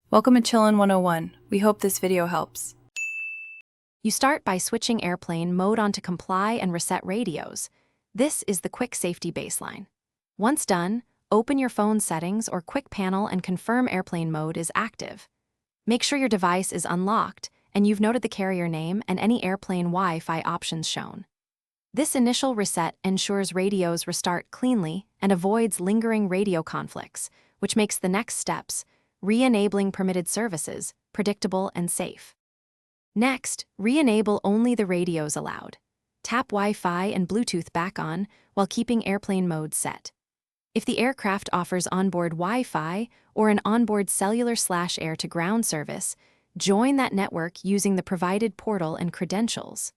Welcome to Chillin' 101. We hope this video helps. You start by switching airplane mode on to comply and reset radios. This is the quick safety baseline. Once done, open your phone settings or quick panel and confirm airplane mode is active. Make sure your device is unlocked and you've noted the carrier name and any airplane Wi-Fi options shown. This initial reset ensures radios restart cleanly and avoids lingering radio conflicts, which makes the next steps, re-enabling permitted services, predictable and safe. Next, re-enable only the radios allowed. Tap Wi-Fi and Bluetooth back on while keeping airplane mode set. If the aircraft offers onboard Wi-Fi or an onboard cellular/air-to-ground service, join that network using the provided portal and credentials.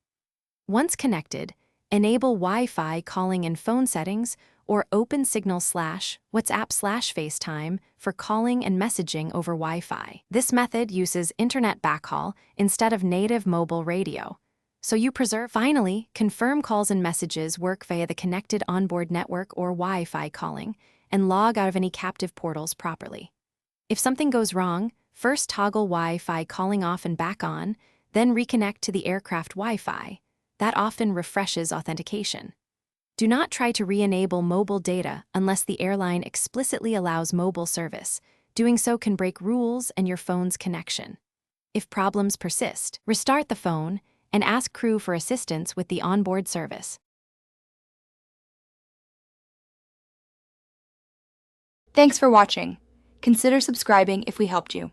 Once connected, enable Wi-Fi calling in phone settings or open Signal/WhatsApp/FaceTime for calling and messaging over Wi-Fi. This method uses internet backhaul instead of native mobile radio, so you preserve. Finally, confirm calls and messages work via the connected onboard network or Wi-Fi calling, and log out of any captive portals properly. If something goes wrong, first toggle Wi-Fi calling off and back on, then reconnect to the aircraft Wi-Fi. That often refreshes authentication. Do not try to re-enable mobile data unless the airline explicitly allows mobile service. Doing so can break rules and your phone's connection. If problems persist, restart the phone and ask crew for assistance with the onboard service. Thanks for watching. Consider subscribing if we helped you.